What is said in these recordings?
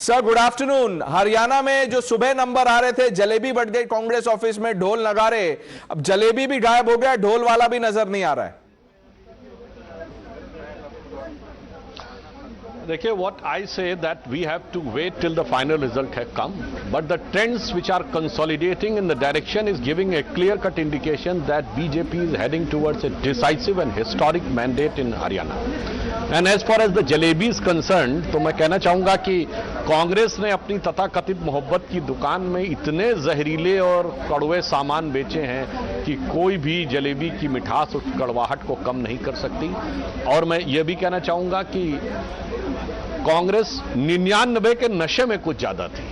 Sir good afternoon. Haryana में जो सुबह नंबर आ रहे थे, जलेबी बढ़ गई कांग्रेस ऑफिस में, ढोल नगारे, अब जलेबी भी गायब हो गया, ढोल वाला भी नजर नहीं आ रहा है। देखिए, what I say that we have to wait till the final result has come, but the trends which are consolidating in the direction is giving a clear-cut indication that BJP is heading towards a decisive and historic mandate in Haryana. And as far as the jalebi is concerned, तो मैं कहना चाहूंगा कि कांग्रेस ने अपनी तथाकथित मोहब्बत की दुकान में इतने जहरीले और कड़वे सामान बेचे हैं कि कोई भी जलेबी की मिठास उस कड़वाहट को कम नहीं कर सकती। और मैं ये भी कहना चाहूंगा कि कांग्रेस 99 के नशे में कुछ ज्यादा थी।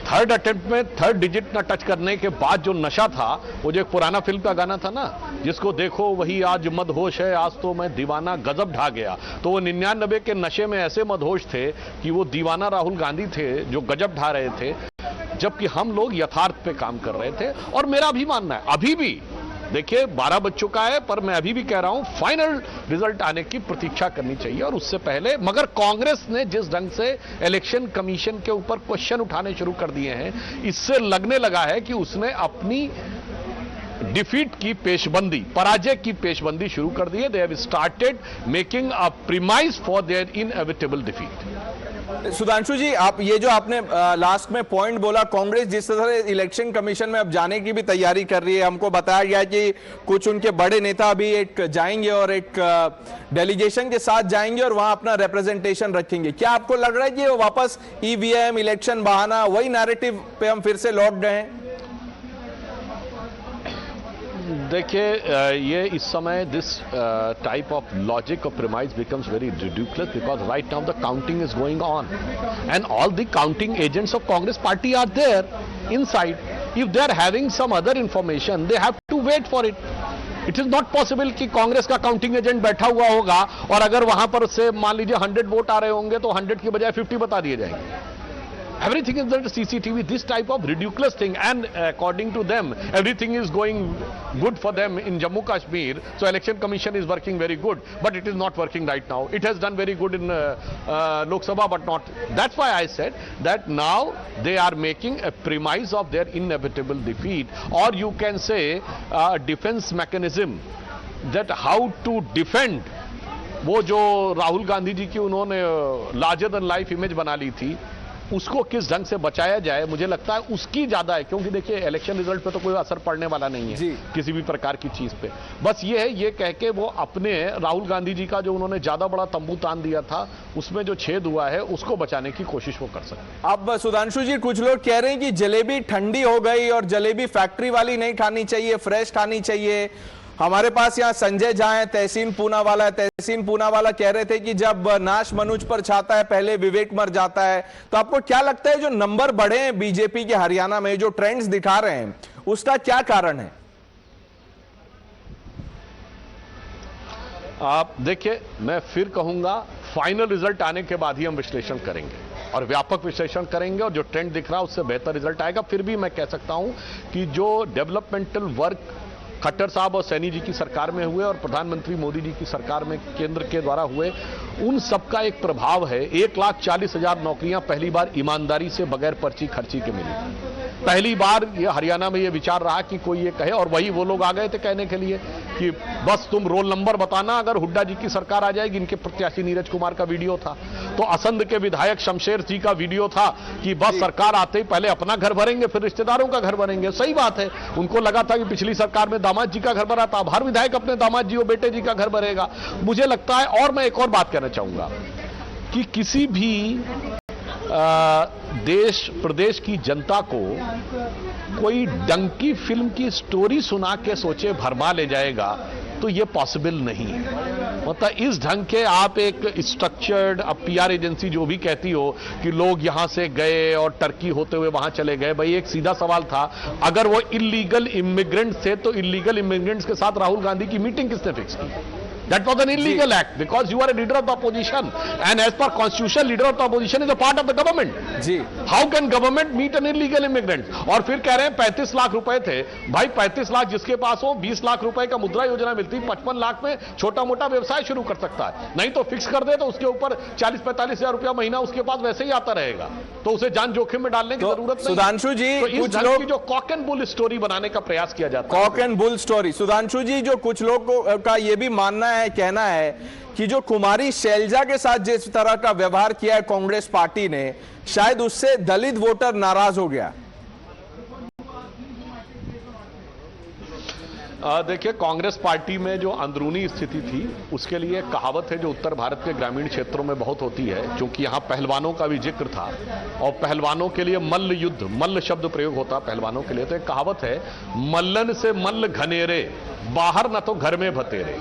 थर्ड अटेम्प्ट में थर्ड डिजिट न टच करने के बाद जो नशा था, वो जो एक पुराना फिल्म का गाना था ना, जिसको देखो वही आज मदहोश है, आज तो मैं दीवाना गजब ढा गया, तो वो 99 के नशे में ऐसे मदहोश थे कि वो दीवाना राहुल गांधी थे जो गजब ढा रहे थे, जबकि हम लोग यथार्थ पे काम कर रहे थे। और मेरा भी मानना है, अभी भी देखिए 12 बज चुका है, पर मैं अभी भी कह रहा हूं फाइनल रिजल्ट आने की प्रतीक्षा करनी चाहिए और उससे पहले। मगर कांग्रेस ने जिस ढंग से इलेक्शन कमीशन के ऊपर क्वेश्चन उठाने शुरू कर दिए हैं, इससे लगने लगा है कि उसने अपनी डिफीट की पेशबंदी, पराजय की पेशबंदी शुरू कर दी है। They have started making a premise for their inevitable defeat. Sudhanshu ji, आप ये जो आपने लास्ट में पॉइंट बोला, कांग्रेस जिस तरह से इलेक्शन कमीशन में अब जाने की भी तैयारी कर रही है, हमको बताया गया कि कुछ उनके बड़े नेता भी एक जाएंगे और एक डेलीगेशन के साथ जाएंगे और वहां अपना रिप्रेजेंटेशन रखेंगे। क्या आपको लग रहा है कि वो वापस ईवीएम, इलेक्शन बहाना, वही नैरेटिव पे हम फिर से लौट गए हैं? देखिए, ये इस समय this type of logic of premise becomes very ridiculous because right now the counting is going on and all the counting agents of Congress party are there inside. If they are having some other information, they have to wait for it. It is not possible कि कांग्रेस का counting agent बैठा हुआ होगा और अगर वहां पर से मान लीजिए 100 वोट आ रहे होंगे तो 100 की बजाय 50 बता दिए जाएंगे। Everything is under CCTV, this type of ridiculous thing, and according to them, everything is going good for them in Jammu Kashmir, so Election Commission is working very good, but it is not working right now. It has done very good in Lok Sabha, but not. That's why I said that now they are making a premise of their inevitable defeat, or you can say a defense mechanism, that how to defend वो जो राहुल गांधी जी की उन्होंने larger than life image बना ली थी, उसको किस ढंग से बचाया जाए, मुझे लगता है उसकी ज्यादा है। क्योंकि देखिए, इलेक्शन रिजल्ट पे तो कोई असर पड़ने वाला नहीं है किसी भी प्रकार की चीज पे। बस ये है, ये कह के वो अपने राहुल गांधी जी का जो उन्होंने ज्यादा बड़ा तंबू तान दिया था, उसमें जो छेद हुआ है उसको बचाने की कोशिश वो कर सकते। अब सुधांशु जी, कुछ लोग कह रहे हैं कि जलेबी ठंडी हो गई और जलेबी फैक्ट्री वाली नहीं खानी चाहिए, फ्रेश खानी चाहिए। हमारे पास यहाँ संजय झा है, तहसीन पूना वाला है। तहसीन पूना वाला कह रहे थे कि जब नाश मनुज पर छाता है, पहले विवेक मर जाता है। तो आपको क्या लगता है, जो नंबर बढ़े हैं बीजेपी के हरियाणा में, जो ट्रेंड्स दिखा रहे हैं, उसका क्या कारण है? आप देखिए, मैं फिर कहूंगा, फाइनल रिजल्ट आने के बाद ही हम विश्लेषण करेंगे और व्यापक विश्लेषण करेंगे, और जो ट्रेंड दिख रहा है उससे बेहतर रिजल्ट आएगा। फिर भी मैं कह सकता हूं कि जो डेवलपमेंटल वर्क खट्टर साहब और सैनी जी की सरकार में हुए और प्रधानमंत्री मोदी जी की सरकार में केंद्र के द्वारा हुए, उन सबका एक प्रभाव है। 1,40,000 नौकरियां पहली बार ईमानदारी से बगैर पर्ची खर्ची के मिली। पहली बार ये हरियाणा में ये विचार रहा कि कोई ये कहे, और वही वो लोग आ गए थे कहने के लिए कि बस तुम रोल नंबर बताना, अगर हुड्डा जी की सरकार आ जाएगी। इनके प्रत्याशी नीरज कुमार का वीडियो था, तो असंध के विधायक शमशेर जी का वीडियो था कि बस सरकार आते ही पहले अपना घर भरेंगे, फिर रिश्तेदारों का घर भरेंगे। सही बात है, उनको लगा था कि पिछली सरकार में दामाद जी का घर भरा था, अब हर विधायक अपने दामाद जी और बेटे जी का घर भरेगा। मुझे लगता है, और मैं एक और बात कहना चाहूंगा कि किसी भी देश प्रदेश की जनता को कोई डंकी फिल्म की स्टोरी सुना के सोचे भरमा ले जाएगा, तो ये पॉसिबल नहीं है। मतलब इस ढंग के आप एक स्ट्रक्चर्ड, अब पीआर एजेंसी जो भी कहती हो कि लोग यहां से गए और टर्की होते हुए वहां चले गए, भाई एक सीधा सवाल था, अगर वो इलीगल इमिग्रेंट थे तो इलीगल इमिग्रेंट्स के साथ राहुल गांधी की मीटिंग किसने फिक्स की? That was an illegal act because you are a leader of the opposition, and as per constitution, leader of the opposition is a part of the government. Ji How can government meet an illegal immigrant? और फिर कह रहे हैं 35 लाख रुपए थे। भाई 35 लाख जिसके पास हो, 20 लाख रुपए का मुद्रा योजना मिलती, 55 लाख में छोटा मोटा व्यवसाय शुरू कर सकता है। नहीं तो फिक्स कर दे तो उसके ऊपर 40-45 हजार रुपया महीना उसके पास वैसे ही आता रहेगा, तो उसे जान जोखिम में डालने की तो जरूरत नहीं। सुधांशु जी, तो इस कुछ ढंग लोग की जो कॉक एंड बुल स्टोरी बनाने का प्रयास किया जाता है, cock and bull story. Sudhanshu ji, जो कुछ लोग का ये भी मानना है, कहना है कि जो कुमारी शैलजा के साथ जिस तरह का व्यवहार किया है कांग्रेस पार्टी ने, शायद उससे दलित वोटर नाराज हो गया। देखिए, कांग्रेस पार्टी में जो अंदरूनी स्थिति थी उसके लिए कहावत है जो उत्तर भारत के ग्रामीण क्षेत्रों में बहुत होती है, क्योंकि यहां पहलवानों का भी जिक्र था और पहलवानों के लिए मल्ल युद्ध, मल्ल शब्द प्रयोग होता पहलवानों के लिए। तो एक कहावत है, मल्लन से मल्ल घनेरे, बाहर न तो घर में भतेरे।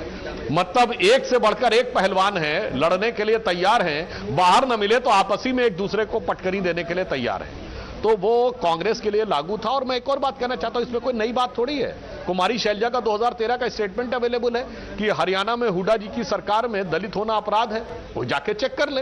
मतलब एक से बढ़कर एक पहलवान है, लड़ने के लिए तैयार हैं, बाहर न मिले तो आपसी में एक दूसरे को पटकनी देने के लिए तैयार हैं। तो वो कांग्रेस के लिए लागू था। और मैं एक और बात कहना चाहता हूं, इसमें कोई नई बात थोड़ी है। कुमारी शैलजा का 2013 का स्टेटमेंट अवेलेबल है कि हरियाणा में हुड्डा जी की सरकार में दलित होना अपराध है, वो जाके चेक कर ले।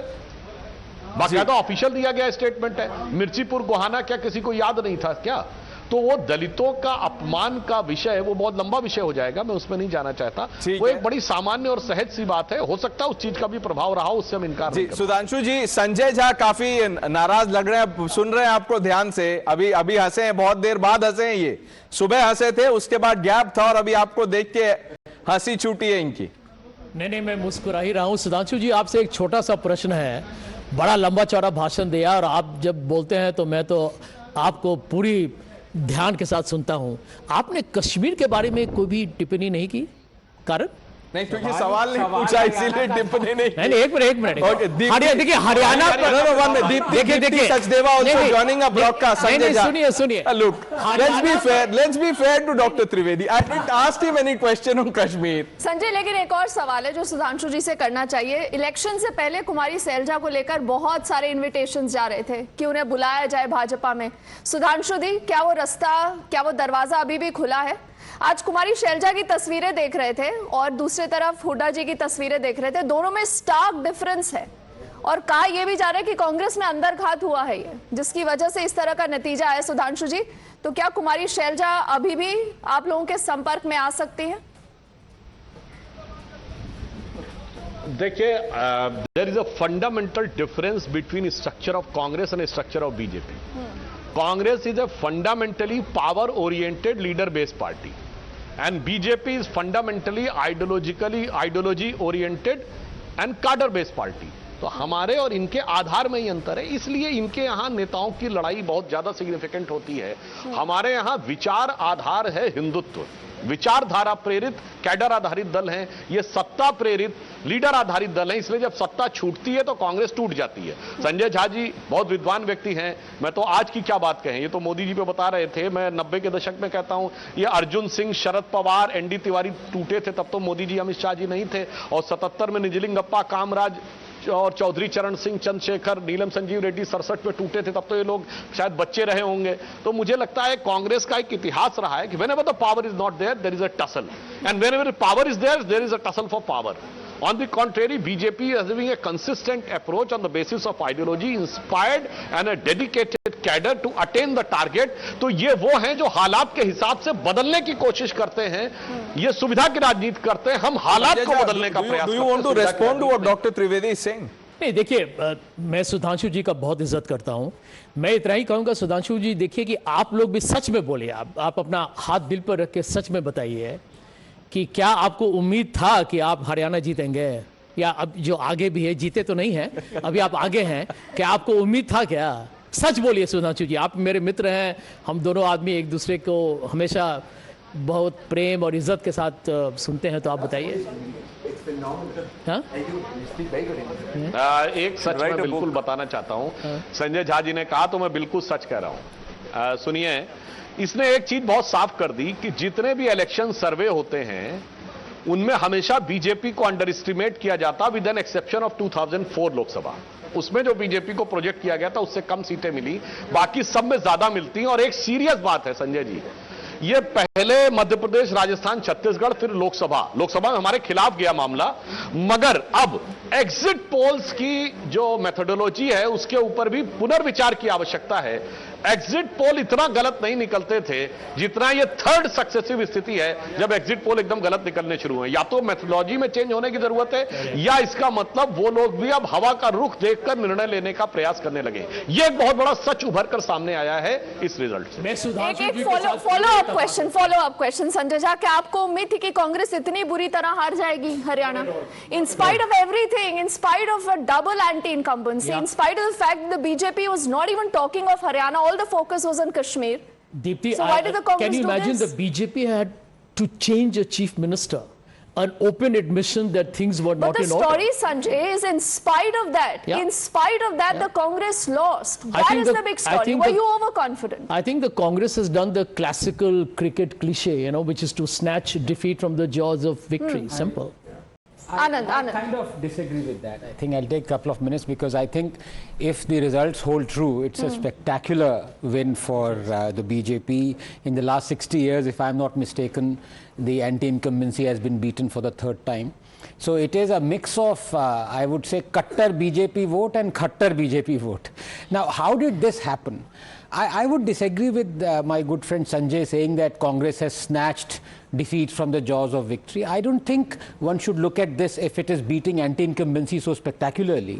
बाकायदा ऑफिशियल दिया गया स्टेटमेंट है। मिर्चीपुर गोहाना क्या किसी को याद नहीं था क्या? तो वो दलितों का अपमान का विषय, वो बहुत लंबा विषय हो जाएगा, मैं उसमें नहीं जाना चाहता। वो एक बड़ी सामान्य और सहज सी बात है, हो सकता है उस चीज का भी प्रभाव रहा हो, उससे हम इनकार नहीं करते। सुधांशु जी, संजय झा काफी नाराज लग रहे हैं, सुन रहे हैं आपको ध्यान से। अभी हंसे हैं, बहुत देर बाद हंसे हैं। ये सुबह हंसे थे, उसके बाद गैप था, और अभी आपको देख के हंसी छूटी है इनकी। नहीं, मैं मुस्कुरा ही रहा हूं। सुधांशु जी, आपसे एक छोटा सा प्रश्न है। बड़ा लंबा चौड़ा भाषण दिया, और आप जब बोलते हैं तो मैं तो आपको पूरी ध्यान के साथ सुनता हूं। आपने कश्मीर के बारे में कोई भी टिप्पणी नहीं की? कारण नहीं, क्योंकि सवाल नहीं पूछा, इसीलिए टिप्पणी नहीं। नहीं, एक मिनट। देखिए, हरियाणा देखिए Sachdeva also joining a broadcast. Sanjay Jha, सुनिए। Look, let's be fair to Dr. Trivedi. I didn't ask him any question on Kashmir. Sanjay, लेकिन एक और सवाल है जो सुधांशु जी से करना चाहिए। इलेक्शन से पहले कुमारी शैलजा को लेकर बहुत सारे इन्विटेशंस जा रहे थे कि उन्हें बुलाया जाए भाजपा में। सुधांशु जी, क्या वो दरवाजा अभी भी खुला है? आज कुमारी शैलजा की तस्वीरें देख रहे थे और दूसरी तरफ हुड्डा जी की तस्वीरें देख रहे थे, दोनों में स्टार्क डिफरेंस है। और कहा यह भी जा रहा है कि कांग्रेस में अंदरघात हुआ है, ये जिसकी वजह से इस तरह का नतीजा है। सुधांशु जी, तो क्या कुमारी शैलजा अभी भी आप लोगों के संपर्क में आ सकती है? देखिए, there is a fundamental difference between structure of Congress and structure of BJP. Congress is a fundamentally power-oriented leader-based party, and BJP is fundamentally ideology-oriented and cadre-based party. तो हमारे और इनके आधार में ही अंतर है, इसलिए इनके यहाँ नेताओं की लड़ाई बहुत ज्यादा सिग्निफिकेंट होती है। हमारे यहाँ विचार आधार है हिंदुत्व, विचारधारा प्रेरित कैडर आधारित दल हैं, ये सत्ता प्रेरित लीडर आधारित दल हैं। इसलिए जब सत्ता छूटती है तो कांग्रेस टूट जाती है। संजय झा जी बहुत विद्वान व्यक्ति हैं, मैं तो आज की क्या बात कहें, ये तो मोदी जी पे बता रहे थे। मैं 90 के दशक में कहता हूं, ये अर्जुन सिंह, शरद पवार, एनडी तिवारी टूटे थे, तब तो मोदी जी अमित शाह जी नहीं थे। और 77 में निजलिंगप्पा, कामराज और चौधरी चरण सिंह, चंद्रशेखर, नीलम संजीव रेड्डी 67 में टूटे थे, तब तो ये लोग शायद बच्चे रहे होंगे। तो मुझे लगता है कांग्रेस का एक इतिहास रहा है कि whenever the power is not there, there is a tussle, and whenever power is there, there is a tussle for power. On the contrary, BJP is having a consistent approach on the basis of ideology, inspired and a dedicated cadre to attain the target. तो ये वो हैं जो हालात के हिसाब से बदलने की कोशिश करते हैं, ये सुविधा की राजनीति करते हैं, हम हालात को बदलने का प्रयास करते हैं. Do you want to respond to what Dr. Trivedi is saying? नहीं, देखिए, मैं सुधांशु जी का बहुत इज्जत करता हूं। मैं इतना ही कहूंगा, सुधांशु जी, देखिए कि आप लोग भी सच में बोलिए, आप अपना हाथ दिल पर रख के सच में बताइए कि क्या आपको उम्मीद था कि आप हरियाणा जीतेंगे, या अब जो आगे भी है, जीते तो नहीं है, अभी आप आगे हैं, क्या आपको उम्मीद था क्या? सच बोलिए सुधांशु जी, आप मेरे मित्र हैं, हम दोनों आदमी एक दूसरे को हमेशा बहुत प्रेम और इज्जत के साथ सुनते हैं, तो आप बताइए। हाँ? एक सच मैं बिल्कुल बताना चाहता हूं, संजय झा जी ने कहा तो मैं बिल्कुल सच कह रहा हूं। सुनिए, इसने एक चीज बहुत साफ कर दी कि जितने भी इलेक्शन सर्वे होते हैं उनमें हमेशा बीजेपी को अंडर एस्टिमेट किया जाता, with an exception of 2004 Lok Sabha. उसमें जो बीजेपी को प्रोजेक्ट किया गया था उससे कम सीटें मिली, बाकी सब में ज्यादा मिलती हैं। और एक सीरियस बात है संजय जी, ये पहले मध्य प्रदेश, राजस्थान, छत्तीसगढ़, फिर लोकसभा में हमारे खिलाफ गया मामला। मगर अब एग्जिट पोल्स की जो मेथोडोलॉजी है उसके ऊपर भी पुनर्विचार की आवश्यकता है। एग्जिट पोल इतना गलत नहीं निकलते थे जितना ये थर्ड सक्सेसिव स्थिति है जब एग्जिट पोल एकदम गलत निकलने शुरू हुए। या तो मेथोडोलॉजी में चेंज होने की जरूरत है, या इसका मतलब वो लोग भी अब हवा का रुख देखकर निर्णय लेने का प्रयास करने लगे। ये एक बहुत बड़ा सच उभर कर सामने आया है इस रिजल्ट से। मैं सुधांशु जी के साथ follow up question Sanjay Jha, क्या आपको उम्मीद थी कि कांग्रेस इतनी बुरी तरह हार जाएगी Haryana? In spite of everything, in spite of a double anti-incumbency, in spite of the fact the BJP was not even talking of Haryana, all the focus was on Kashmir. Deepti, So why did the Congress can you do imagine this? the BJP had to change a chief minister, an open admission that things were But not the in order. story, Sanjay, is in spite of that, Yeah. in spite of that, the Congress lost. That think is the- the big I story. think Were the- you overconfident? I think the Congress has done the classical cricket cliche, which is to snatch defeat from the jaws of victory. Simple. Anand. I kind of disagree with that. I think I'll take a couple of minutes because I think if the results hold true, it's a spectacular win for the BJP. In the last 60 years, if I'm not mistaken, the anti-incumbency has been beaten for the third time. So it is a mix of, I would say, Kattar BJP vote and Khattar BJP vote. Now, how did this happen? I would disagree with my good friend Sanjay saying that Congress has snatched defeat from the jaws of victory. I don't think one should look at this, if it is beating anti-incumbency so spectacularly,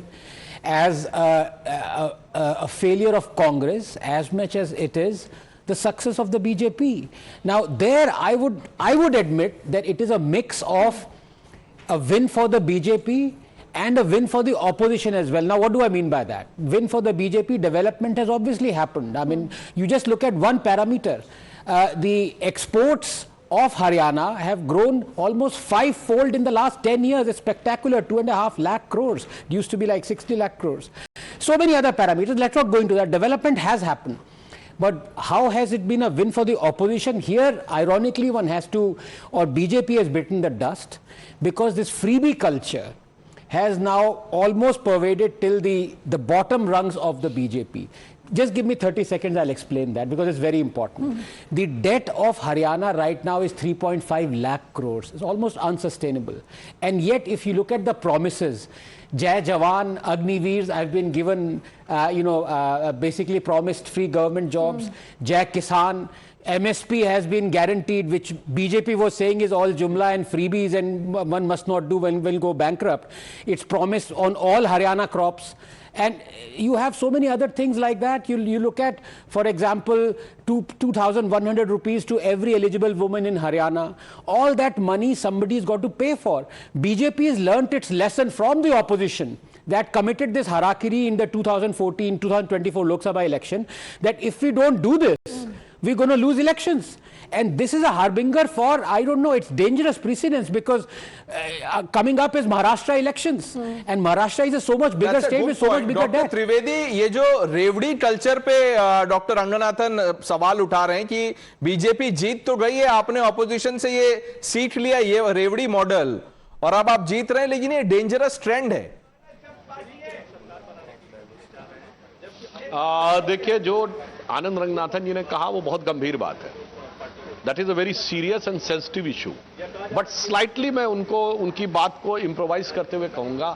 as a failure of Congress as much as it is the success of the BJP. Now, there I would admit that it is a mix of a win for the BJP and a win for the opposition as well. Now, what do I mean by that? Win for the BJP, development has obviously happened. I mean, you just look at one parameter. The exports of Haryana have grown almost 5-fold in the last 10 years. It's spectacular, 2.5 lakh crores. It used to be like 60 lakh crores. So many other parameters. Let's not go into that. Development has happened. But how has it been a win for the opposition? Here, ironically, one has to, or BJP has bitten the dust, because this freebie culture has now almost pervaded till the bottom rungs of the BJP. Just give me 30 seconds, I'll explain that, because it's very important. The debt of Haryana right now is 3.5 lakh crores. It's almost unsustainable. And yet, if you look at the promises, Jai Jawan, Agniveers have been given, basically promised free government jobs. Jai Kisan, MSP has been guaranteed, which BJP was saying is all jumla and freebies and one must not do when we'll go bankrupt. It's promised on all Haryana crops. And you have so many other things like that. You look at, for example, 2,100 rupees to every eligible woman in Haryana. All that money somebody's got to pay for. BJP has learnt its lesson from the opposition that committed this harakiri in the 2024 Lok Sabha election, that if we don't do this, we're going to lose elections. And this is a harbinger for, I don't know, it's dangerous precedence, because coming up is Maharashtra elections. And Maharashtra is a so much bigger state with so much bigger debt. Doctor Trivedi, ये जो रेवड़ी culture पे doctor Ranganathan सवाल उठा रहे हैं कि BJP जीत तो गई है, आपने ऑपोजिशन से ये सीख लिया, ये रेवड़ी मॉडल, और अब आप जीत रहे हैं, लेकिन ये डेंजरस ट्रेंड है। देखिए, जो आनंद रंगनाथन जी ने कहा वो बहुत गंभीर बात है। That is a very serious and sensitive issue. But slightly मैं उनकी बात को इम्प्रोवाइज करते हुए कहूंगा,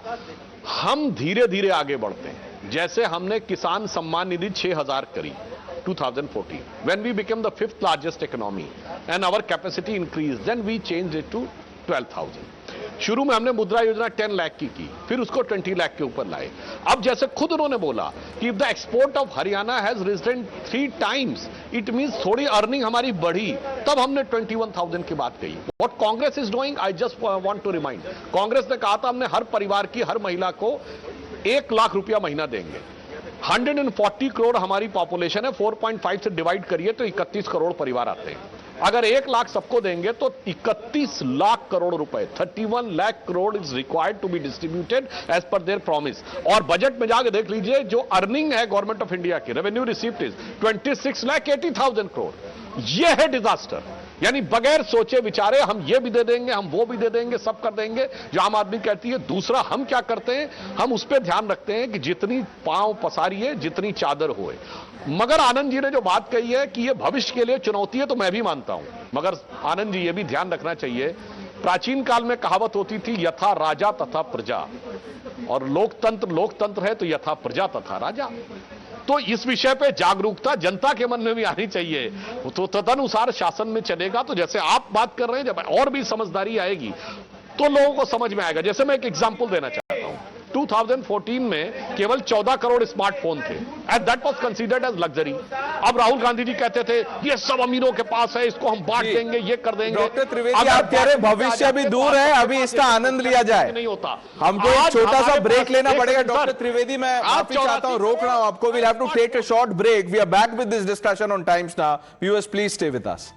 हम धीरे धीरे आगे बढ़ते हैं। जैसे हमने किसान सम्मान निधि 6,000 करी 2014, when we became the 5th largest economy and our capacity increased, then we changed it to 12,000. शुरू में हमने मुद्रा योजना 10 लाख की, फिर उसको 20 लाख के ऊपर लाए। अब जैसे खुद उन्होंने बोला कि if the export of Haryana has risen 3 times, it means थोड़ी अर्निंग हमारी बढ़ी, तब हमने 21,000 की बात कही। What Congress is doing, I just want to remind, Congress ने कहा था हमने हर परिवार की, हर महिला को 1 लाख रुपया महीना देंगे। 140 करोड़ हमारी पॉपुलेशन है, 4.5 से डिवाइड करिए तो 31 करोड़ परिवार आते हैं। अगर 1 लाख सबको देंगे तो 31 लाख करोड़ रुपए, 31 lakh crore is required to be distributed as per their promise. और बजट में जाकर देख लीजिए, जो अर्निंग है गवर्नमेंट ऑफ इंडिया की, रेवेन्यू रिसीव्ड इज 26,80,000 करोड़। यह है डिजास्टर। यानी बगैर सोचे विचारे हम ये भी दे देंगे, हम वो भी दे देंगे, सब कर देंगे जो आम आदमी कहती है। दूसरा हम क्या करते हैं, हम उस पर ध्यान रखते हैं कि जितनी पांव पसारिए जितनी चादर होए। मगर आनंद जी ने जो बात कही है कि ये भविष्य के लिए चुनौती है, तो मैं भी मानता हूं। मगर आनंद जी ये भी ध्यान रखना चाहिए, प्राचीन काल में कहावत होती थी यथा राजा तथा प्रजा, और लोकतंत्र है तो यथा प्रजा तथा राजा। तो इस विषय पे जागरूकता जनता के मन में भी आनी चाहिए, तो तदनुसार शासन में चलेगा। तो जैसे आप बात कर रहे हैं, जब और भी समझदारी आएगी तो लोगों को समझ में आएगा। जैसे मैं एक एग्जांपल देना चाहता हूं, 2014 में केवल 14 करोड़ स्मार्टफोन थे, and that was considered as luxury. अब राहुल गांधी जी कहते थे ये सब अमीरों के पास है, इसको हम बांट देंगे, ये कर देंगे। डॉक्टर त्रिवेदी, आप कह रहे हैं भविष्य अभी दूर है, अभी इसका आनंद लिया जाए। नहीं होता, हमको एक छोटा सा ब्रेक लेना पड़ेगा। डॉक्टर सर, त्रिवेदी, मैं माफी आप चाहता हूं, रोक रहा हूं आपको। We'll have to take a short break. We are back with this discussion on Times Now. Viewers, please stay with us.